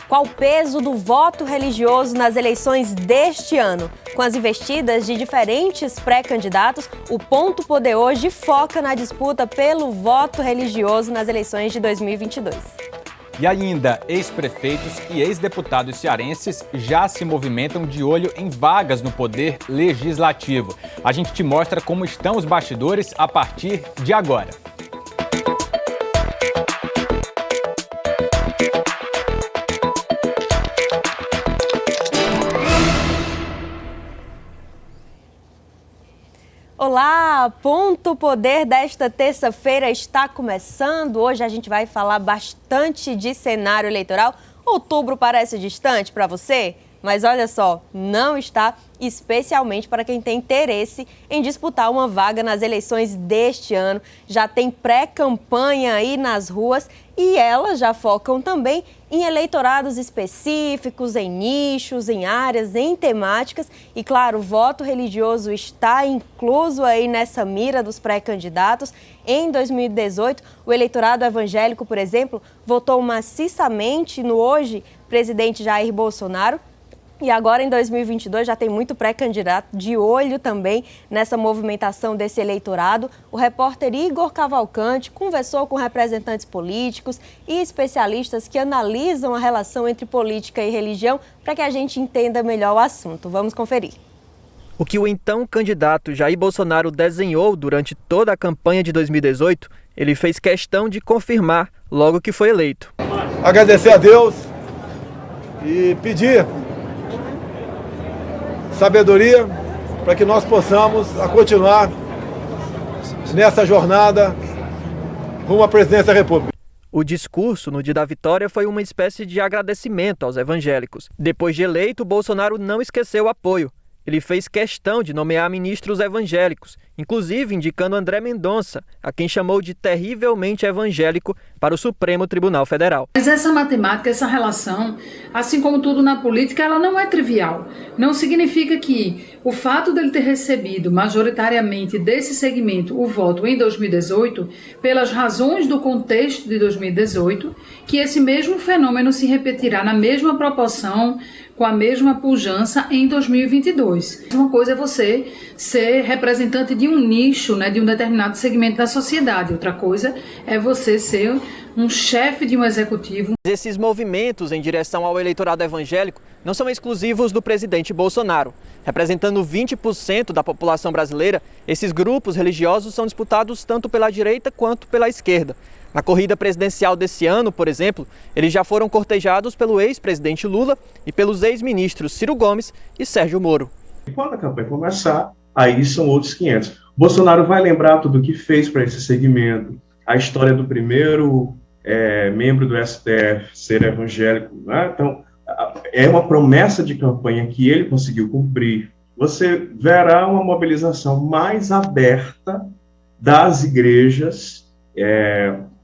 Qual o peso do voto religioso nas eleições deste ano? Com as investidas de diferentes pré-candidatos, o Ponto Poder hoje foca na disputa pelo voto religioso nas eleições de 2022. E ainda, ex-prefeitos e ex-deputados cearenses já se movimentam de olho em vagas no poder legislativo. A gente te mostra como estão os bastidores a partir de agora. Olá, Ponto Poder desta terça-feira está começando. Hoje a gente vai falar bastante de cenário eleitoral. Outubro parece distante para você? Mas olha só, não está, especialmente para quem tem interesse em disputar uma vaga nas eleições deste ano. Já tem pré-campanha aí nas ruas e elas já focam também em eleitorados específicos, em nichos, em áreas, em temáticas. E claro, o voto religioso está incluso aí nessa mira dos pré-candidatos. Em 2018, o eleitorado evangélico, por exemplo, votou maciçamente no hoje presidente Jair Bolsonaro. E agora, em 2022, já tem muito pré-candidato de olho também nessa movimentação desse eleitorado. O repórter Igor Cavalcante conversou com representantes políticos e especialistas que analisam a relação entre política e religião para que a gente entenda melhor o assunto. Vamos conferir. O que o então candidato Jair Bolsonaro desenhou durante toda a campanha de 2018, ele fez questão de confirmar logo que foi eleito. Agradecer a Deus e pedir sabedoria para que nós possamos continuar nessa jornada rumo à presidência da República. O discurso no dia da vitória foi uma espécie de agradecimento aos evangélicos. Depois de eleito, Bolsonaro não esqueceu o apoio. Ele fez questão de nomear ministros evangélicos, inclusive indicando André Mendonça, a quem chamou de terrivelmente evangélico, para o Supremo Tribunal Federal. Mas essa matemática, essa relação, assim como tudo na política, ela não é trivial. Não significa que o fato dele ter recebido majoritariamente desse segmento o voto em 2018, pelas razões do contexto de 2018, que esse mesmo fenômeno se repetirá na mesma proporção, com a mesma pujança em 2022. Uma coisa é você ser representante de um nicho, né, de um determinado segmento da sociedade. Outra coisa é você ser um chefe de um executivo. Esses movimentos em direção ao eleitorado evangélico não são exclusivos do presidente Bolsonaro. Representando 20% da população brasileira, esses grupos religiosos são disputados tanto pela direita quanto pela esquerda. Na corrida presidencial desse ano, por exemplo, eles já foram cortejados pelo ex-presidente Lula e pelos ex-ministros Ciro Gomes e Sérgio Moro. E quando a campanha começar, aí são outros 500. Bolsonaro vai lembrar tudo o que fez para esse segmento, a história do primeiro membro do STF ser evangélico, né? Então, é uma promessa de campanha que ele conseguiu cumprir. Você verá uma mobilização mais aberta das igrejas,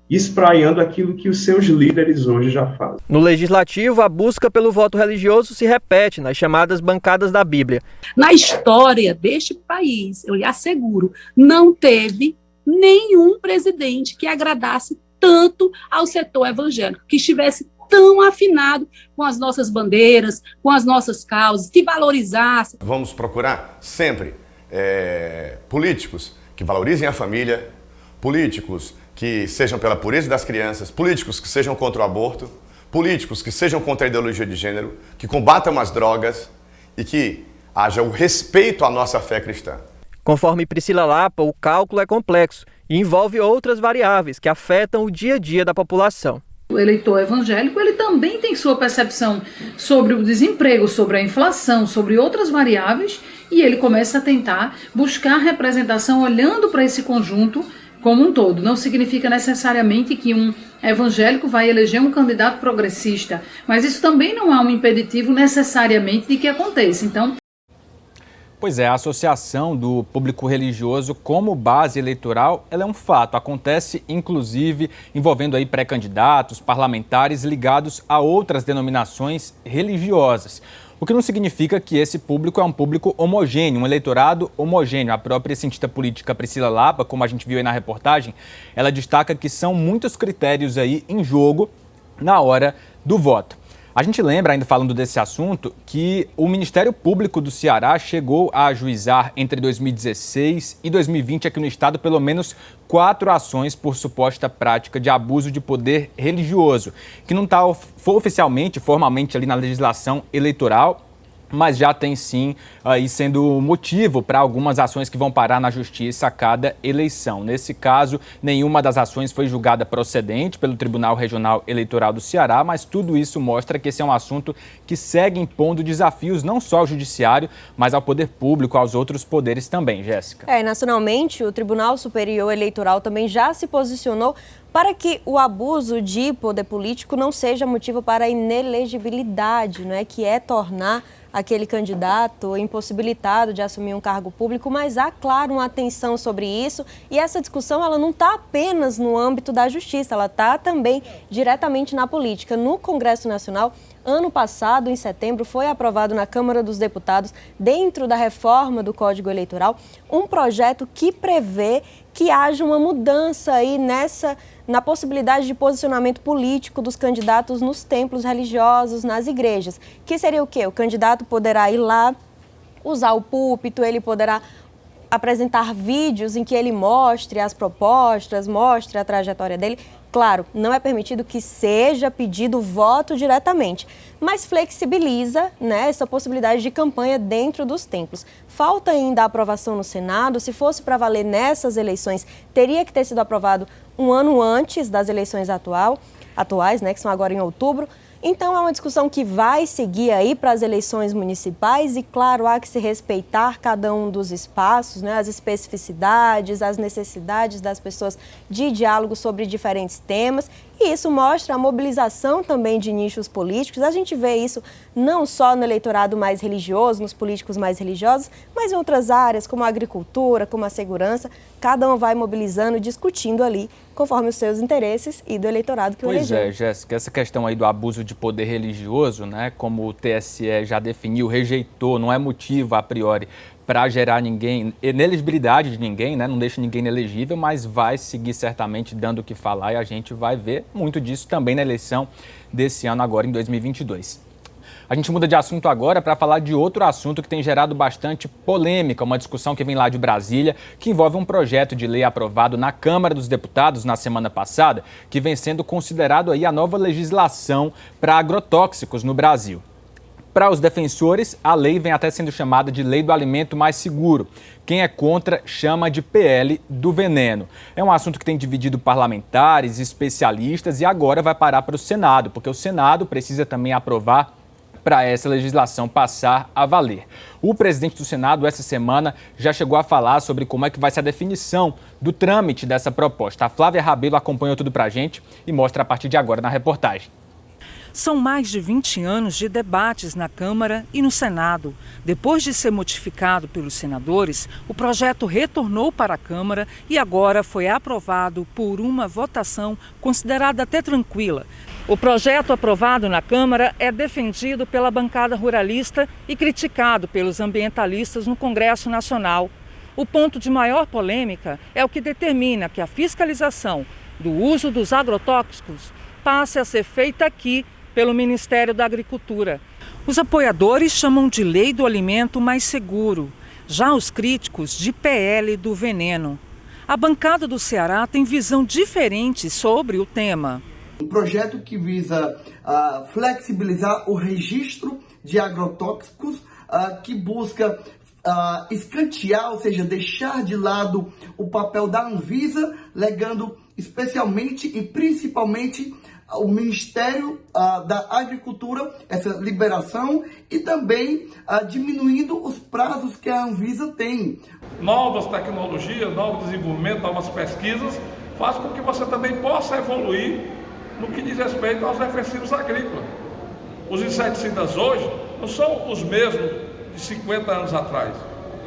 espraiando aquilo que os seus líderes hoje já fazem. No Legislativo, a busca pelo voto religioso se repete nas chamadas bancadas da Bíblia. Na história deste país, eu lhe asseguro, não teve nenhum presidente que agradasse tanto ao setor evangélico, que estivesse tão afinado com as nossas bandeiras, com as nossas causas, que valorizasse. Vamos procurar sempre políticos que valorizem a família, políticos que sejam pela pureza das crianças, políticos que sejam contra o aborto, políticos que sejam contra a ideologia de gênero, que combatam as drogas e que haja o respeito à nossa fé cristã. Conforme Priscila Lapa, o cálculo é complexo e envolve outras variáveis que afetam o dia a dia da população. O eleitor evangélico, ele também tem sua percepção sobre o desemprego, sobre a inflação, sobre outras variáveis, e ele começa a tentar buscar representação olhando para esse conjunto como um todo. Não significa necessariamente que um evangélico vai eleger um candidato progressista, mas isso também não há um impeditivo necessariamente de que aconteça. Então, Pois é, a associação do público religioso como base eleitoral, ela é um fato. Acontece, inclusive, envolvendo aí pré-candidatos, parlamentares ligados a outras denominações religiosas. O que não significa que esse público é um público homogêneo, um eleitorado homogêneo. A própria cientista política Priscila Lapa, como a gente viu aí na reportagem, ela destaca que são muitos critérios aí em jogo na hora do voto. A gente lembra, ainda falando desse assunto, que o Ministério Público do Ceará chegou a ajuizar entre 2016 e 2020 aqui no estado pelo menos 4 ações por suposta prática de abuso de poder religioso, que não está oficialmente, formalmente ali na legislação eleitoral, mas já tem sim aí sendo motivo para algumas ações que vão parar na justiça a cada eleição. Nesse caso, nenhuma das ações foi julgada procedente pelo Tribunal Regional Eleitoral do Ceará, mas tudo isso mostra que esse é um assunto que segue impondo desafios não só ao judiciário, mas ao poder público, aos outros poderes também, Jéssica. Nacionalmente, o Tribunal Superior Eleitoral também já se posicionou para que o abuso de poder político não seja motivo para a inelegibilidade, que é tornar aquele candidato impossibilitado de assumir um cargo público, mas há, claro, uma atenção sobre isso, e essa discussão ela não está apenas no âmbito da justiça, ela está também diretamente na política. No Congresso Nacional, ano passado, em setembro, foi aprovado na Câmara dos Deputados, dentro da reforma do Código Eleitoral, um projeto que prevê que haja uma mudança aí na possibilidade de posicionamento político dos candidatos nos templos religiosos, nas igrejas. Que seria o quê? O candidato poderá ir lá, usar o púlpito, ele poderá apresentar vídeos em que ele mostre as propostas, mostre a trajetória dele. Claro, não é permitido que seja pedido voto diretamente, mas flexibiliza essa possibilidade de campanha dentro dos templos. Falta ainda a aprovação no Senado. Se fosse para valer nessas eleições, teria que ter sido aprovado um ano antes das eleições atuais, que são agora em outubro. Então, é uma discussão que vai seguir aí para as eleições municipais e, claro, há que se respeitar cada um dos espaços, as especificidades, as necessidades das pessoas de diálogo sobre diferentes temas. E isso mostra a mobilização também de nichos políticos. A gente vê isso não só no eleitorado mais religioso, nos políticos mais religiosos, mas em outras áreas, como a agricultura, como a segurança. Cada um vai mobilizando, discutindo ali, conforme os seus interesses e do eleitorado que o elegeu. Pois é, Jéssica, essa questão aí do abuso de poder religioso, como o TSE já definiu, rejeitou, não é motivo a priori para gerar inelegibilidade de ninguém, não deixa ninguém inelegível, mas vai seguir certamente dando o que falar e a gente vai ver muito disso também na eleição desse ano agora em 2022. A gente muda de assunto agora para falar de outro assunto que tem gerado bastante polêmica, uma discussão que vem lá de Brasília, que envolve um projeto de lei aprovado na Câmara dos Deputados na semana passada, que vem sendo considerado aí a nova legislação para agrotóxicos no Brasil. Para os defensores, a lei vem até sendo chamada de Lei do Alimento Mais Seguro. Quem é contra chama de PL do veneno. É um assunto que tem dividido parlamentares, especialistas e agora vai parar para o Senado, porque o Senado precisa também aprovar para essa legislação passar a valer. O presidente do Senado, essa semana, já chegou a falar sobre como é que vai ser a definição do trâmite dessa proposta. A Flávia Rabelo acompanhou tudo para a gente e mostra a partir de agora na reportagem. São mais de 20 anos de debates na Câmara e no Senado. Depois de ser modificado pelos senadores, o projeto retornou para a Câmara e agora foi aprovado por uma votação considerada até tranquila. O projeto aprovado na Câmara é defendido pela bancada ruralista e criticado pelos ambientalistas no Congresso Nacional. O ponto de maior polêmica é o que determina que a fiscalização do uso dos agrotóxicos passe a ser feita aqui pelo Ministério da Agricultura. Os apoiadores chamam de Lei do Alimento Mais Seguro, já os críticos de PL do veneno. A bancada do Ceará tem visão diferente sobre o tema. Um projeto que visa flexibilizar o registro de agrotóxicos, que busca escantear, ou seja, deixar de lado o papel da Anvisa, legando especialmente e principalmente o Ministério da Agricultura essa liberação e também diminuindo os prazos que a Anvisa tem. Novas tecnologias, novo desenvolvimento, novas pesquisas fazem com que você também possa evoluir no que diz respeito aos defensivos agrícolas. Os inseticidas hoje não são os mesmos de 50 anos atrás.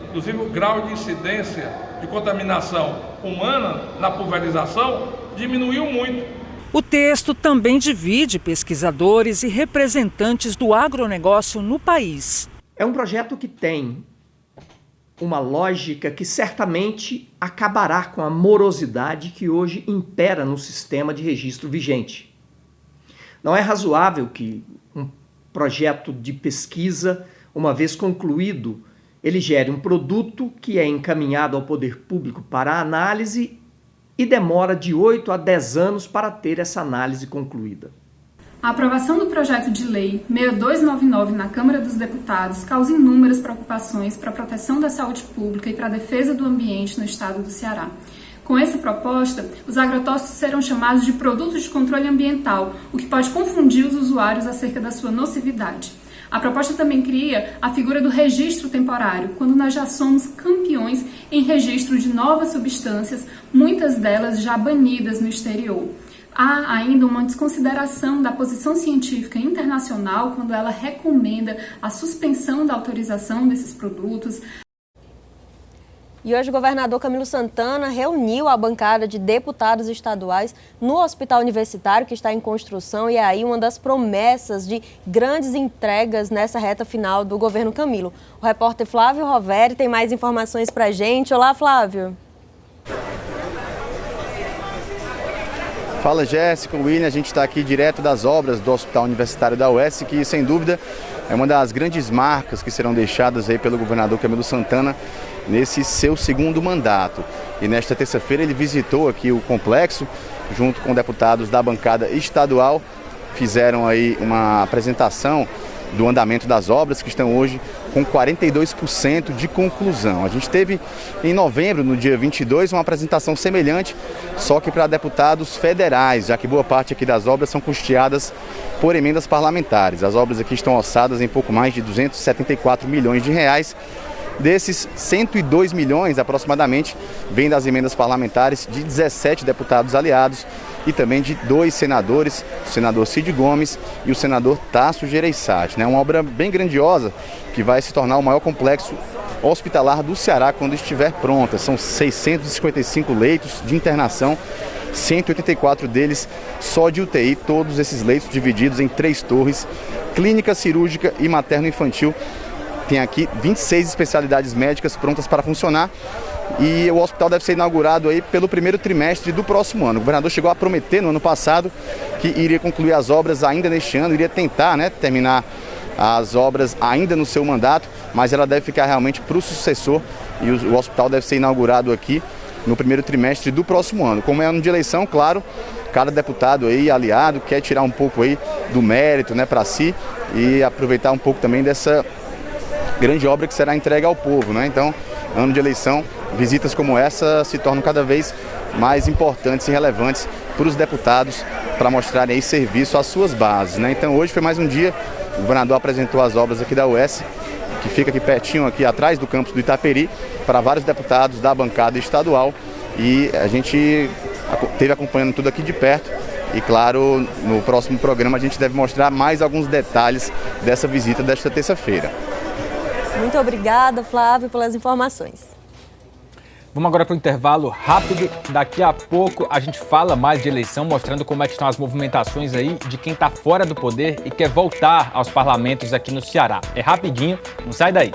Inclusive o grau de incidência de contaminação humana na pulverização diminuiu muito. O texto também divide pesquisadores e representantes do agronegócio no país. É um projeto que tem uma lógica que certamente acabará com a morosidade que hoje impera no sistema de registro vigente. Não é razoável que um projeto de pesquisa, uma vez concluído, ele gere um produto que é encaminhado ao poder público para análise e demora de 8 a 10 anos para ter essa análise concluída. A aprovação do projeto de lei 6299 na Câmara dos Deputados causa inúmeras preocupações para a proteção da saúde pública e para a defesa do ambiente no estado do Ceará. Com essa proposta, os agrotóxicos serão chamados de produtos de controle ambiental, o que pode confundir os usuários acerca da sua nocividade. A proposta também cria a figura do registro temporário, quando nós já somos campeões em registro de novas substâncias, muitas delas já banidas no exterior. Há ainda uma desconsideração da posição científica internacional quando ela recomenda a suspensão da autorização desses produtos. E hoje o governador Camilo Santana reuniu a bancada de deputados estaduais no Hospital Universitário, que está em construção, e é aí uma das promessas de grandes entregas nessa reta final do governo Camilo. O repórter Flávio Roveri tem mais informações para a gente. Olá, Flávio. Fala, Jéssica, William, a gente está aqui direto das obras do Hospital Universitário da UES, que sem dúvida é uma das grandes marcas que serão deixadas aí pelo governador Camilo Santana nesse seu segundo mandato. E nesta terça-feira ele visitou aqui o complexo, junto com deputados da bancada estadual, fizeram aí uma apresentação do andamento das obras, que estão hoje com 42% de conclusão. A gente teve em novembro, no dia 22, uma apresentação semelhante, só que para deputados federais, já que boa parte aqui das obras são custeadas por emendas parlamentares. As obras aqui estão orçadas em pouco mais de 274 milhões de reais. Desses, 102 milhões aproximadamente vêm das emendas parlamentares de 17 deputados aliados e também de 2 senadores, o senador Cid Gomes e o senador Tasso Gereissati. Uma obra bem grandiosa que vai se tornar o maior complexo hospitalar do Ceará quando estiver pronta. São 655 leitos de internação, 184 deles só de UTI, todos esses leitos divididos em 3 torres, clínica cirúrgica e materno-infantil. Tem aqui 26 especialidades médicas prontas para funcionar e o hospital deve ser inaugurado aí pelo primeiro trimestre do próximo ano. O governador chegou a prometer no ano passado que iria concluir as obras ainda neste ano, iria tentar terminar as obras ainda no seu mandato, mas ela deve ficar realmente para o sucessor e o hospital deve ser inaugurado aqui no primeiro trimestre do próximo ano. Como é ano de eleição, claro, cada deputado aí aliado quer tirar um pouco aí do mérito para si e aproveitar um pouco também dessa grande obra que será entregue ao povo, Então, ano de eleição, visitas como essa se tornam cada vez mais importantes e relevantes para os deputados para mostrarem aí serviço às suas bases, Então, hoje foi mais um dia, o governador apresentou as obras aqui da UES, que fica aqui pertinho, aqui atrás do campus do Itaperi, para vários deputados da bancada estadual e a gente esteve acompanhando tudo aqui de perto. E claro, no próximo programa a gente deve mostrar mais alguns detalhes dessa visita desta terça-feira. Muito obrigada, Flávio, pelas informações. Vamos agora para o intervalo rápido. Daqui a pouco a gente fala mais de eleição, mostrando como é que estão as movimentações aí de quem está fora do poder e quer voltar aos parlamentos aqui no Ceará. É rapidinho, não sai daí.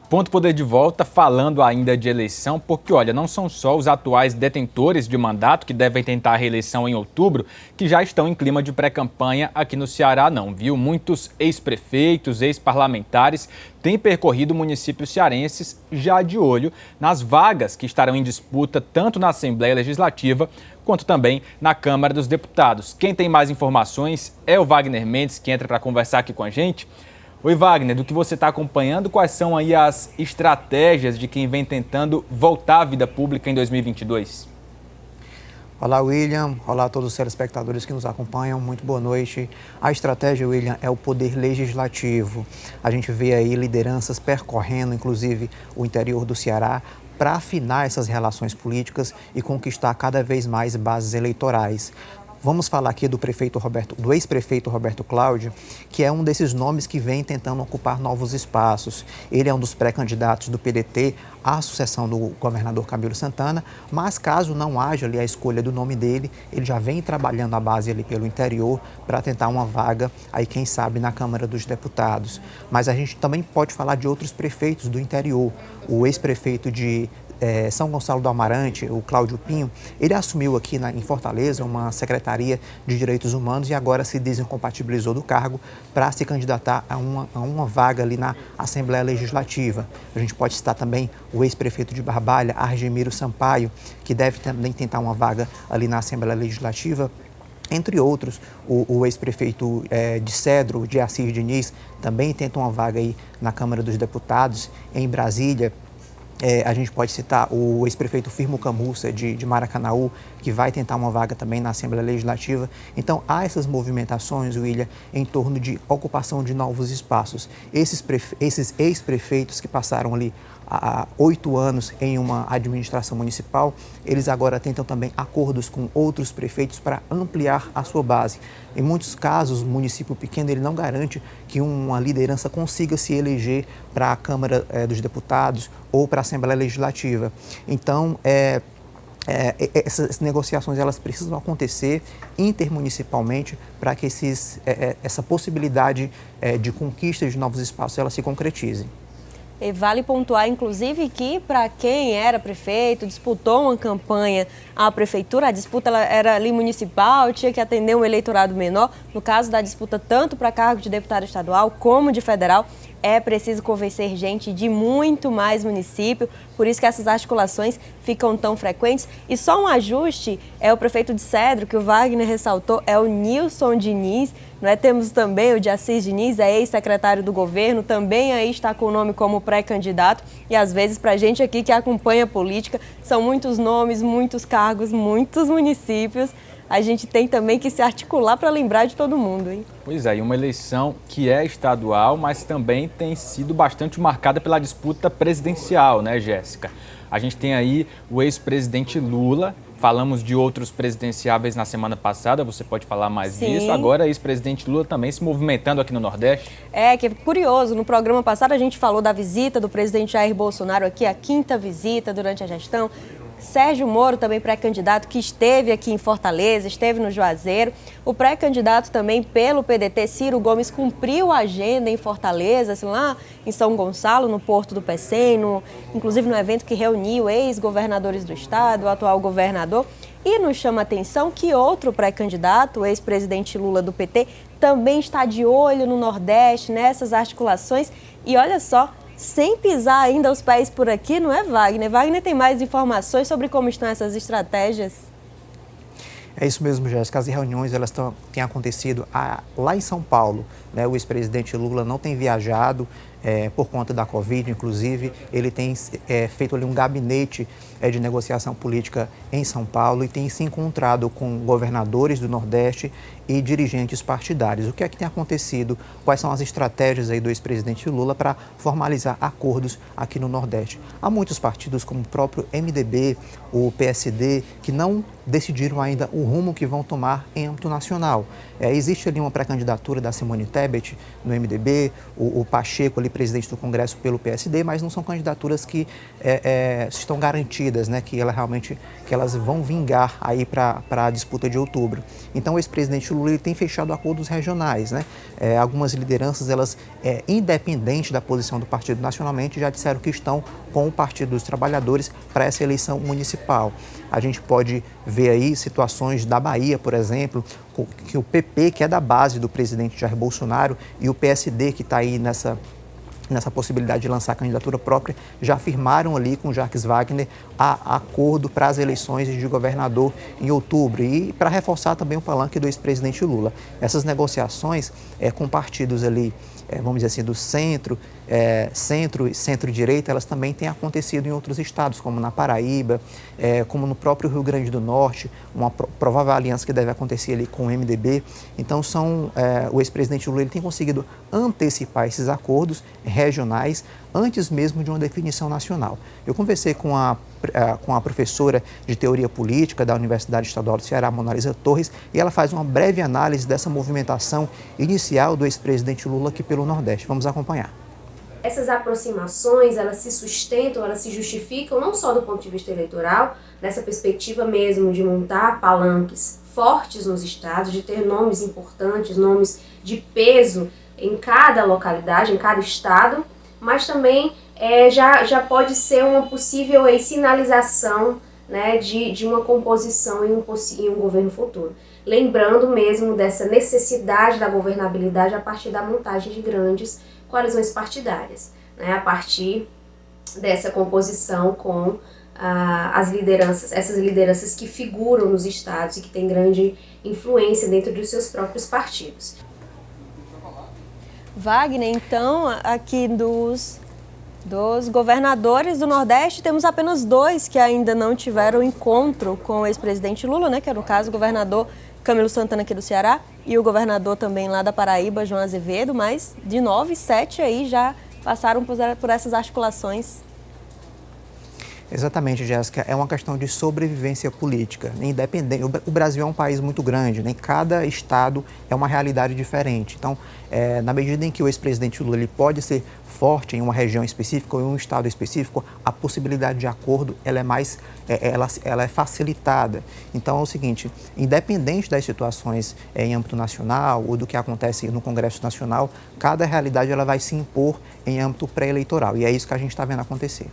Ponto Poder de volta, falando ainda de eleição, porque, olha, não são só os atuais detentores de mandato que devem tentar a reeleição em outubro que já estão em clima de pré-campanha aqui no Ceará, não, viu? Muitos ex-prefeitos, ex-parlamentares têm percorrido municípios cearenses já de olho nas vagas que estarão em disputa tanto na Assembleia Legislativa quanto também na Câmara dos Deputados. Quem tem mais informações é o Wagner Mendes, que entra para conversar aqui com a gente. Oi, Wagner, do que você está acompanhando, quais são aí as estratégias de quem vem tentando voltar à vida pública em 2022? Olá, William. Olá a todos os telespectadores que nos acompanham. Muito boa noite. A estratégia, William, é o poder legislativo. A gente vê aí lideranças percorrendo, inclusive, o interior do Ceará para afinar essas relações políticas e conquistar cada vez mais bases eleitorais. Vamos falar aqui do ex-prefeito Roberto Cláudio, que é um desses nomes que vem tentando ocupar novos espaços. Ele é um dos pré-candidatos do PDT à sucessão do governador Camilo Santana, mas caso não haja ali a escolha do nome dele, ele já vem trabalhando a base ali pelo interior para tentar uma vaga, aí quem sabe, na Câmara dos Deputados. Mas a gente também pode falar de outros prefeitos do interior. O ex-prefeito de São Gonçalo do Amarante, o Cláudio Pinho, ele assumiu aqui em Fortaleza uma Secretaria de Direitos Humanos e agora se desincompatibilizou do cargo para se candidatar a uma vaga ali na Assembleia Legislativa. A gente pode citar também o ex-prefeito de Barbalha, Argemiro Sampaio, que deve também tentar uma vaga ali na Assembleia Legislativa. Entre outros, o ex-prefeito de Cedro, de Assis Diniz, também tenta uma vaga aí na Câmara dos Deputados. Em Brasília, a gente pode citar o ex-prefeito Firmo Camussa, de Maracanaú, que vai tentar uma vaga também na Assembleia Legislativa. Então, há essas movimentações, William, em torno de ocupação de novos espaços. Esses ex-prefeitos que passaram ali há 8 anos em uma administração municipal, eles agora tentam também acordos com outros prefeitos para ampliar a sua base. Em muitos casos, o município pequeno ele não garante que uma liderança consiga se eleger para a Câmara dos Deputados ou para a Assembleia Legislativa. Então, essas negociações elas precisam acontecer intermunicipalmente para que essa possibilidade de conquista de novos espaços ela se concretize. E vale pontuar, inclusive, que para quem era prefeito, disputou uma campanha à prefeitura, a disputa ela era ali municipal, tinha que atender um eleitorado menor. No caso da disputa tanto para cargo de deputado estadual como de federal, é preciso convencer gente de muito mais município, por isso que essas articulações ficam tão frequentes. E só um ajuste, o prefeito de Cedro, que o Wagner ressaltou, é o Nilson Diniz. Temos também o de Assis Diniz, ex-secretário do governo, também aí está com o nome como pré-candidato. E às vezes, para a gente aqui que acompanha a política, são muitos nomes, muitos cargos, muitos municípios. A gente tem também que se articular para lembrar de todo mundo, hein? Pois é, e uma eleição que é estadual, mas também tem sido bastante marcada pela disputa presidencial, né, Jéssica? A gente tem aí o ex-presidente Lula, falamos de outros presidenciáveis na semana passada, você pode falar mais disso. Agora, ex-presidente Lula também se movimentando aqui no Nordeste. Que é curioso, no programa passado a gente falou da visita do presidente Jair Bolsonaro aqui, a 5ª visita durante a gestão. Sérgio Moro, também pré-candidato, que esteve aqui em Fortaleza, esteve no Juazeiro. O pré-candidato também pelo PDT, Ciro Gomes, cumpriu a agenda em Fortaleza, assim, lá em São Gonçalo, no Porto do Pecém, inclusive no evento que reuniu ex-governadores do estado, o atual governador. E nos chama a atenção que outro pré-candidato, o ex-presidente Lula do PT, também está de olho no Nordeste, nessas articulações. E olha só, sem pisar ainda os pés por aqui, não é Wagner? Wagner tem mais informações sobre como estão essas estratégias? É isso mesmo, Jéssica. As reuniões elas têm acontecido lá em São Paulo. O ex-presidente Lula não tem viajado por conta da Covid, inclusive. Ele tem feito ali um gabinete de negociação política em São Paulo e tem se encontrado com governadores do Nordeste e dirigentes partidários. O que é que tem acontecido? Quais são as estratégias aí do ex-presidente Lula para formalizar acordos aqui no Nordeste? Há muitos partidos, como o próprio MDB, o PSD, que não decidiram ainda o rumo que vão tomar em âmbito nacional. Existe ali uma pré-candidatura da Simone Tebet no MDB, o Pacheco ali presidente do Congresso pelo PSD, mas não são candidaturas que estão garantidas, né, que elas vão vingar aí para a disputa de outubro. Então o ex-presidente Lula ele tem fechado acordos regionais, né? Algumas lideranças, elas, independente da posição do partido nacionalmente, já disseram que estão com o Partido dos Trabalhadores para essa eleição municipal. A gente pode ver aí situações da Bahia, por exemplo, que o PP, que é da base do presidente Jair Bolsonaro, e o PSD, que está aí nessa possibilidade de lançar candidatura própria, já firmaram ali com Jacques Wagner acordo para as eleições de governador em outubro e para reforçar também o palanque do ex-presidente Lula. Essas negociações com partidos ali, vamos dizer assim, do centro e centro-direita, elas também têm acontecido em outros estados, como na Paraíba, como no próprio Rio Grande do Norte, uma provável aliança que deve acontecer ali com o MDB. Então, o ex-presidente Lula ele tem conseguido antecipar esses acordos regionais antes mesmo de uma definição nacional. Eu conversei com a com a professora de Teoria Política da Universidade Estadual do Ceará, Mona Lisa Torres, e ela faz uma breve análise dessa movimentação inicial do ex-presidente Lula aqui pelo Nordeste. Vamos acompanhar. Essas aproximações, elas se sustentam, elas se justificam não só do ponto de vista eleitoral, nessa perspectiva mesmo de montar palanques fortes nos estados, de ter nomes importantes, nomes de peso em cada localidade, em cada estado, mas também já pode ser uma possível sinalização, né, de uma composição em um governo futuro. Lembrando mesmo dessa necessidade da governabilidade a partir da montagem de grandes coalizões partidárias, né, a partir dessa composição com essas lideranças que figuram nos estados e que têm grande influência dentro dos seus próprios partidos. Wagner, então, aqui dos governadores do Nordeste, temos apenas 2 que ainda não tiveram encontro com o ex-presidente Lula, né, que é no caso o governador Camilo Santana aqui do Ceará e o governador também lá da Paraíba, João Azevedo, mas de 9, 7 aí já passaram por essas articulações. Exatamente, Jéssica. É uma questão de sobrevivência política. Independente. O Brasil é um país muito grande, né? Cada estado é uma realidade diferente. Então, na medida em que o ex-presidente Lula ele pode ser forte em uma região específica ou em um estado específico, a possibilidade de acordo ela é facilitada. Então, é o seguinte, independente das situações em âmbito nacional ou do que acontece no Congresso Nacional, cada realidade ela vai se impor em âmbito pré-eleitoral. E é isso que a gente está vendo acontecer.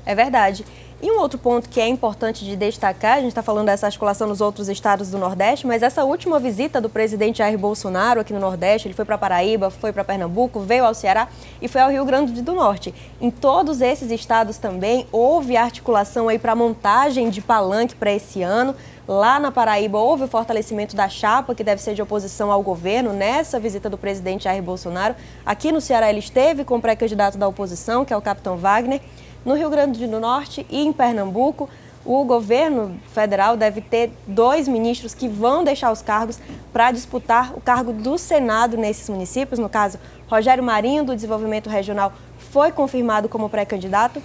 É verdade. E um outro ponto que é importante de destacar, a gente está falando dessa articulação nos outros estados do Nordeste, mas essa última visita do presidente Jair Bolsonaro aqui no Nordeste, ele foi para Paraíba, foi para Pernambuco, veio ao Ceará e foi ao Rio Grande do Norte. Em todos esses estados também houve articulação aí para montagem de palanque para esse ano. Lá na Paraíba houve o fortalecimento da chapa, que deve ser de oposição ao governo, nessa visita do presidente Jair Bolsonaro. Aqui no Ceará ele esteve com o pré-candidato da oposição, que é o capitão Wagner. No Rio Grande do Norte e em Pernambuco, o governo federal deve ter 2 ministros que vão deixar os cargos para disputar o cargo do Senado nesses municípios. No caso, Rogério Marinho, do Desenvolvimento Regional, foi confirmado como pré-candidato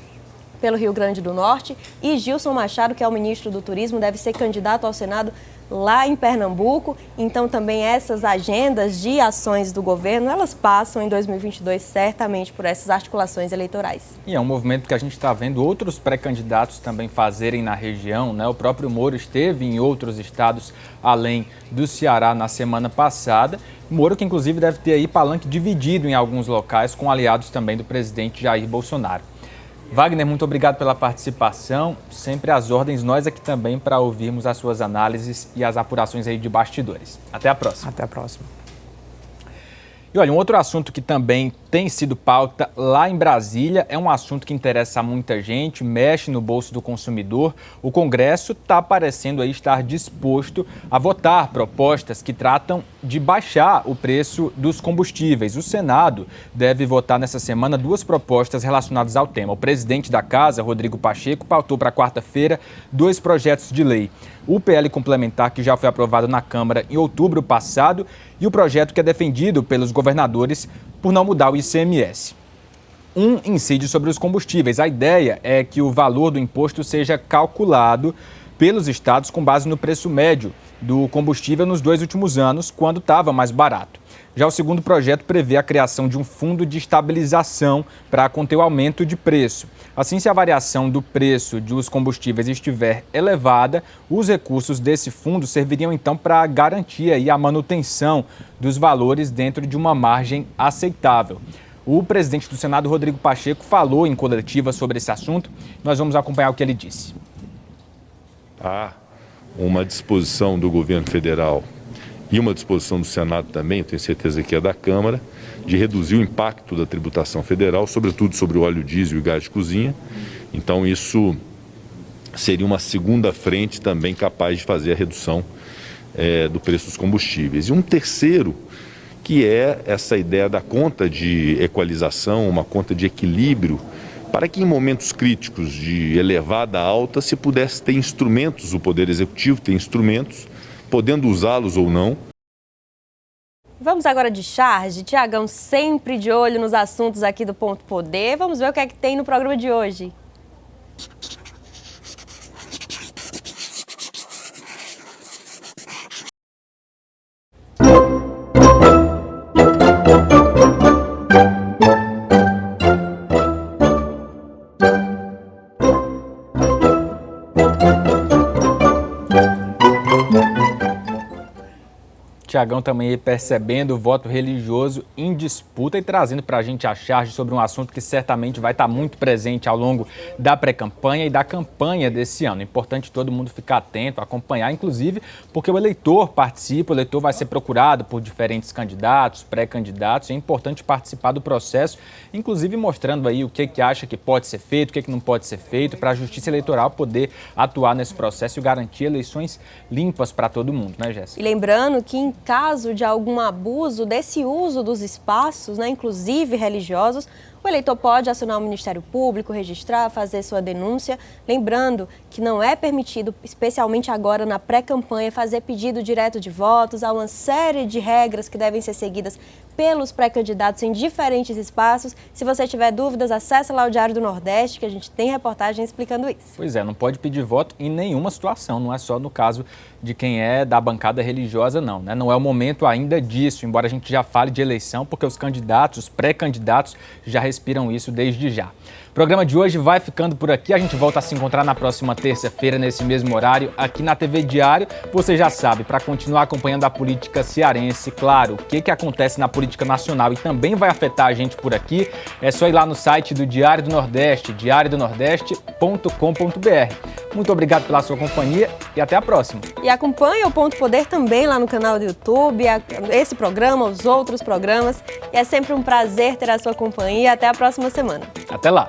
pelo Rio Grande do Norte e Gilson Machado, que é o ministro do Turismo, deve ser candidato ao Senado lá em Pernambuco. Então também essas agendas de ações do governo, elas passam em 2022 certamente por essas articulações eleitorais. E é um movimento que a gente está vendo outros pré-candidatos também fazerem na região, né? O próprio Moro esteve em outros estados além do Ceará na semana passada. Moro que inclusive deve ter aí palanque dividido em alguns locais com aliados também do presidente Jair Bolsonaro. Wagner, muito obrigado pela participação. Sempre às ordens, nós aqui também para ouvirmos as suas análises e as apurações aí de bastidores. Até a próxima. Até a próxima. E olha, um outro assunto que também tem sido pauta lá em Brasília, é um assunto que interessa a muita gente, mexe no bolso do consumidor. O Congresso está parecendo aí estar disposto a votar propostas que tratam de baixar o preço dos combustíveis. O Senado deve votar nessa semana 2 propostas relacionadas ao tema. O presidente da Casa, Rodrigo Pacheco, pautou para quarta-feira 2 projetos de lei. O PL complementar, que já foi aprovado na Câmara em outubro passado, e o projeto que é defendido pelos governadores por não mudar o ICMS. Um incide sobre os combustíveis. A ideia é que o valor do imposto seja calculado pelos estados com base no preço médio do combustível nos 2 últimos anos, quando estava mais barato. Já o segundo projeto prevê a criação de um fundo de estabilização para conter o aumento de preço. Assim, se a variação do preço dos combustíveis estiver elevada, os recursos desse fundo serviriam então para garantir aí a manutenção dos valores dentro de uma margem aceitável. O presidente do Senado, Rodrigo Pacheco, falou em coletiva sobre esse assunto. Nós vamos acompanhar o que ele disse. Há uma disposição do governo federal e uma disposição do Senado também, tenho certeza que é da Câmara, de reduzir o impacto da tributação federal, sobretudo sobre o óleo diesel e gás de cozinha. Então isso seria uma segunda frente também capaz de fazer a redução do preço dos combustíveis. E um terceiro, que é essa ideia da conta de equalização, uma conta de equilíbrio, para que em momentos críticos de elevada alta se pudesse ter instrumentos, o Poder Executivo ter instrumentos, podendo usá-los ou não. Vamos agora de charge. Tiagão, sempre de olho nos assuntos aqui do Ponto Poder. Vamos ver o que é que tem no programa de hoje. Tiagão também aí percebendo o voto religioso em disputa e trazendo para a gente a charge sobre um assunto que certamente vai estar muito presente ao longo da pré-campanha e da campanha desse ano. É importante todo mundo ficar atento, acompanhar, inclusive porque o eleitor participa, o eleitor vai ser procurado por diferentes candidatos, pré-candidatos. É importante participar do processo, inclusive mostrando aí o que acha que pode ser feito, o que não pode ser feito, para a Justiça Eleitoral poder atuar nesse processo e garantir eleições limpas para todo mundo, né, Jéssica? E lembrando que em caso de algum abuso desse uso dos espaços, né, inclusive religiosos, o eleitor pode acionar o Ministério Público, registrar, fazer sua denúncia. Lembrando que não é permitido, especialmente agora na pré-campanha, fazer pedido direto de votos. Há uma série de regras que devem ser seguidas pelos pré-candidatos em diferentes espaços. Se você tiver dúvidas, acesse lá o Diário do Nordeste, que a gente tem reportagem explicando isso. Pois é, não pode pedir voto em nenhuma situação, não é só no caso de quem é da bancada religiosa, não, né? Não é o momento ainda disso, embora a gente já fale de eleição, porque os candidatos, os pré-candidatos já respiram isso desde já. O programa de hoje vai ficando por aqui. A gente volta a se encontrar na próxima terça-feira, nesse mesmo horário, aqui na TV Diário. Você já sabe, para continuar acompanhando a política cearense, claro, o que acontece na política nacional e também vai afetar a gente por aqui, é só ir lá no site do Diário do Nordeste, diariodonordeste.com.br. Muito obrigado pela sua companhia e até a próxima. E acompanhe o Ponto Poder também lá no canal do YouTube, esse programa, os outros programas. E é sempre um prazer ter a sua companhia. Até a próxima semana. Até lá.